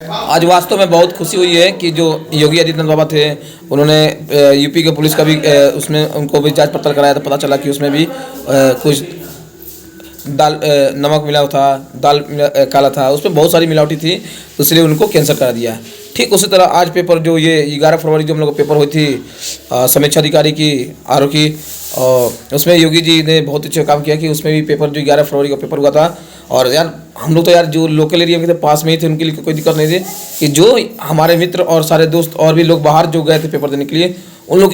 आज वास्तव में बहुत खुशी हुई है कि जो योगी आदित्यनाथ बाबा थे उन्होंने यूपी के पुलिस का भी उसमें उनको भी जांच पड़ताल कराया तो पता चला कि उसमें भी कुछ दाल नमक मिला था, दाल काला था, उसमें बहुत सारी मिलावटी थी, तो इसलिए उनको कैंसिल करा दिया। ठीक उसी तरह आज पेपर जो ये 11 फरवरी जो हम लोग को पेपर हुई थी समीक्षा अधिकारी की आर की, और उसमें योगी जी ने बहुत अच्छा काम किया कि उसमें भी पेपर जो 11 फरवरी का पेपर हुआ था। और यार हम लोग तो यार जो लोकल एरिया में थे पास में ही थे, उनके लिए कोई दिक्कत नहीं थी कि जो हमारे मित्र और सारे दोस्त और भी लोग बाहर जो गए थे पेपर देने के लिए उन लोग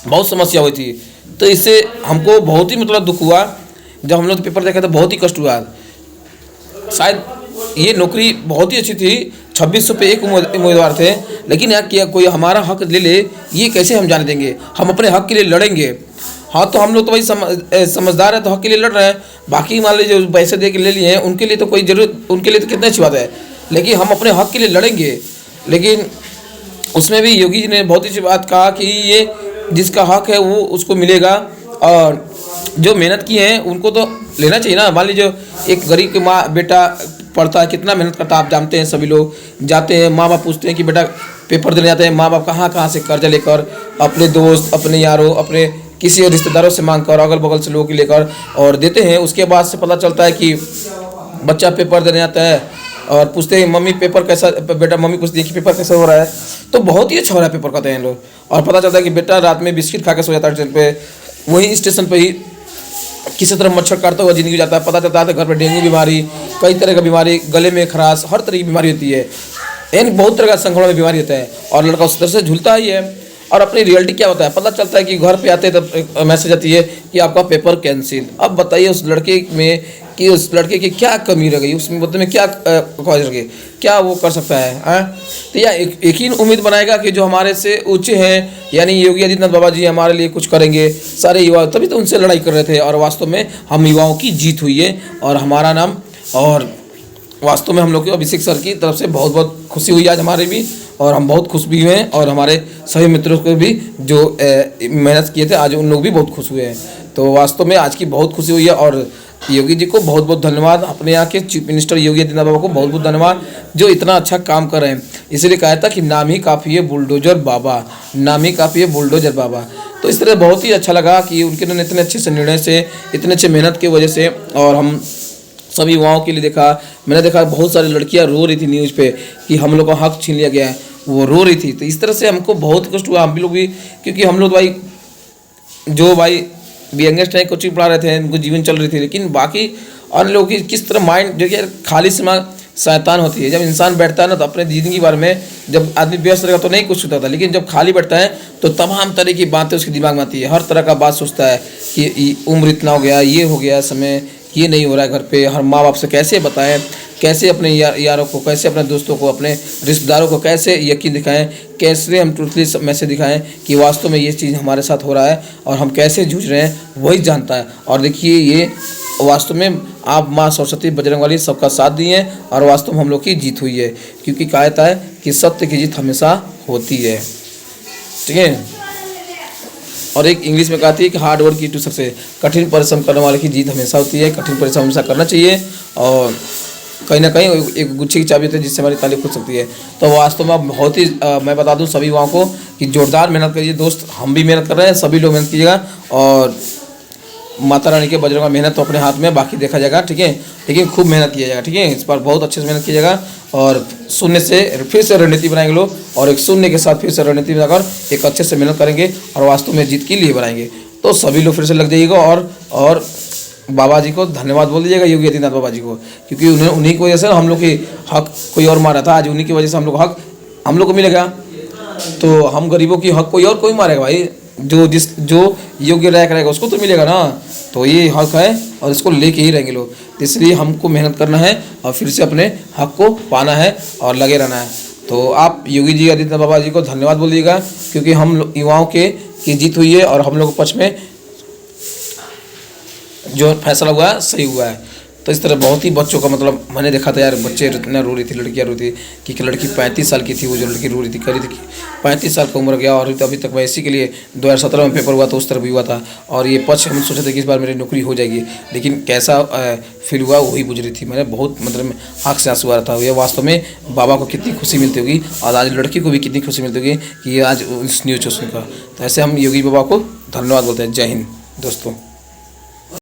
बहुत समस्या हुई थी। तो इससे हमको बहुत ही मतलब दुख हुआ जब हम लोग पेपर देखे तो बहुत ही कष्ट हुआ। शायद ये नौकरी बहुत ही अच्छी थी, 2600 पे एक उम्मीदवार थे, लेकिन यार क्या कोई हमारा हक ले ले ये कैसे हम जाने देंगे। हम अपने हक के लिए लड़ेंगे। हाँ तो हम लोग तो भाई समझदार है तो हक के लिए लड़ रहे हैं। बाकी मान लीजिए जो पैसे दे के ले लिए हैं उनके लिए तो कोई जरूरत, उनके लिए तो कितनी अच्छी बात है, लेकिन हम अपने हक के लिए लड़ेंगे। लेकिन उसमें भी योगी जी ने बहुत अच्छी बात कहा कि ये जिसका हक है वो उसको मिलेगा, और जो मेहनत की है उनको तो लेना चाहिए ना। मान लीजिए एक गरीब की माँ बेटा पढ़ता है, कितना मेहनत करता है आप जानते हैं, सभी लोग जाते हैं, माँ बाप पूछते हैं कि बेटा पेपर देने जाते हैं, माँ बाप कहाँ कहाँ से कर्जा लेकर अपने दोस्त अपने यारों अपने किसी रिश्तेदारों से मांग कर अगल बगल से लोगों की लेकर और देते हैं। उसके बाद से पता चलता है कि बच्चा पेपर देने आता है और पूछते हैं मम्मी पेपर कैसा, बेटा मम्मी पूछती है कि पेपर कैसा हो रहा है, तो बहुत ही अच्छा हो रहा है पेपर कहते हैं लोग। और पता चलता है कि बेटा रात में बिस्किट खा के सो जाता है स्टेशन पे, वहीं स्टेशन पे ही किसी तरह मच्छर काटता हुआ जिंदगी जाता है। पता चलता है घर पर डेंगू बीमारी, कई तरह का बीमारी, गले में खराश, हर तरह की बीमारी होती है, यानी बहुत तरह का संक्रमण में बीमारी होता है। और लड़का उस तरह से झूलता ही है। और अपनी रियलिटी क्या होता है पता चलता है कि घर पे आते तब मैसेज आती है कि आपका पेपर कैंसिल। अब बताइए उस लड़के में कि उस लड़के की क्या कमी रह गई, उसमें बदले में क्या ख्वाहिश रह गई, क्या वो कर सकता है। तो यह एक ही उम्मीद बनाएगा कि जो हमारे से ऊंचे हैं यानी योगी आदित्यनाथ बाबा जी हमारे लिए कुछ करेंगे। सारे युवा तभी तो उनसे लड़ाई कर रहे थे, और वास्तव में हम युवाओं की जीत हुई है और हमारा नाम, और वास्तव में हम लोग को अभिषेक सर की तरफ से बहुत बहुत खुशी हुई आज हमारे भी, और हम बहुत खुश भी हुए हैं। और हमारे सभी मित्रों को भी जो मेहनत किए थे आज उन लोग भी बहुत खुश हुए हैं। तो वास्तव में आज की बहुत खुशी हुई है, और योगी जी को बहुत बहुत धन्यवाद, अपने यहाँ के चीफ मिनिस्टर योगी आदित्यनाथ बाबा को बहुत बहुत धन्यवाद जो इतना अच्छा काम कर रहे हैं। इसीलिए कहा था कि नाम ही काफ़ी है बुलडोजर बाबा, नाम ही काफ़ी है बुलडोजर बाबा। तो इस तरह बहुत ही अच्छा लगा कि उनके इतने अच्छे से निर्णय से, इतने अच्छे मेहनत की वजह से, और हम सभी युवाओं के लिए देखा, मैंने देखा बहुत सारी लड़कियां रो रही थी न्यूज़ पे कि हम लोग का हक छीन लिया गया है, वो रो रही थी। तो इस तरह से हमको बहुत कष्ट हुआ, हम भी लोग भी, क्योंकि हम लोग भाई जो भाई यंगेस्ट है कोचिंग पढ़ा रहे थे, उनको जीवन चल रही थी, लेकिन बाकी अन्य लोगों की किस तरह माइंड जो कि खाली समय शैतान होती है। जब इंसान बैठता है ना तो अपने ज़िंदगी बारे में, जब आदमी व्यस्त रहेगा तो नहीं कुछ सोचता था, लेकिन जब खाली बैठता है तो तमाम तरह की बातें उसके दिमाग में आती है, हर तरह का बात सोचता है कि उम्र इतना हो गया, ये हो गया, समय ये नहीं हो रहा है घर पे, हर माँ बाप से कैसे बताएं, कैसे अपने यारों को, कैसे अपने दोस्तों को, अपने रिश्तेदारों को कैसे यकीन दिखाएं, कैसे हम ट्रूथली मैसेज दिखाएं कि वास्तव में ये चीज़ हमारे साथ हो रहा है और हम कैसे जूझ रहे हैं, वही जानता है। और देखिए ये वास्तव में आप माँ सरस्वती बजरंगबली सबका साथ दिए हैं, और वास्तव में हम लोग की जीत हुई है, क्योंकि कहा जाता है कि सत्य की जीत हमेशा होती है। ठीक है। और एक इंग्लिश में कहती है कि हार्ड वर्क की टू सक्सेस, कठिन परिश्रम करने वाले की जीत हमेशा होती है। कठिन परिश्रम हमेशा करना चाहिए, और कहीं ना कहीं एक गुच्छे की चाबी होती है जिससे हमारी ताली खुल सकती है। तो वास्तव में बहुत ही मैं बता दूं सभी युवाओं को कि जोरदार मेहनत करिए दोस्त, हम भी मेहनत कर रहे हैं, सभी लोग मेहनत कीजिएगा, और माता रानी के बजरंग का मेहनत तो अपने हाथ में, बाकी देखा जाएगा। ठीक है, लेकिन खूब मेहनत किया जाएगा। ठीक है, इस पर बहुत अच्छे से मेहनत कीजिएगा, और शून्य से फिर से रणनीति बनाएंगे लोग, और एक शून्य के साथ फिर से रणनीति बनाकर एक अच्छे से मेहनत करेंगे और वास्तव में जीत के लिए बनाएंगे। तो सभी लोग फिर से लग जाइएगा, और बाबा जी को धन्यवाद बोल दीजिएगा, योगी आदित्यनाथ बाबा जी को, क्योंकि उन्हीं की वजह से हम लोग की हक कोई और मारा था, आज उन्हीं की वजह से हम लोग हक हम लोग को मिलेगा। तो हम गरीबों की हक कोई मारेगा भाई, जो योग्य लायक रहेगा उसको तो मिलेगा ना। तो ये हक है और इसको लेके ही रहेंगे लोग, इसलिए हमको मेहनत करना है और फिर से अपने हक को पाना है और लगे रहना है। तो आप योगी जी आदित्यनाथ बाबा जी को धन्यवाद बोलिएगा, क्योंकि हम युवाओं की जीत हुई है, और हम लोग के पक्ष में जो फैसला हुआ है सही हुआ है। तो तो इस तरह बहुत ही बच्चों का मतलब मैंने देखा था यार, बच्चे इतना रो रही थी, लड़कियाँ रो रही थी कि लड़की 35 साल की थी, वो जो लड़की रो रही थी, कह रही थी कि 35 साल का उम्र गया और अभी तक मैं इसी के लिए 2017 में पेपर हुआ तो उस तरह भी हुआ था, और ये पक्ष हम सोचे थे कि इस बार मेरी नौकरी हो जाएगी, लेकिन कैसा फील हुआ वही बुझ रही थी। मैंने बहुत मतलब आँख से आंसू आ रहा था। ये वास्तव में बाबा को कितनी खुशी मिलती होगी और आज लड़की को भी कितनी खुशी मिलती होगी कि ये आज इस न्यूज़ को सुनकर। तो ऐसे हम योगी बाबा को धन्यवाद बोलते हैं। जय हिंद दोस्तों।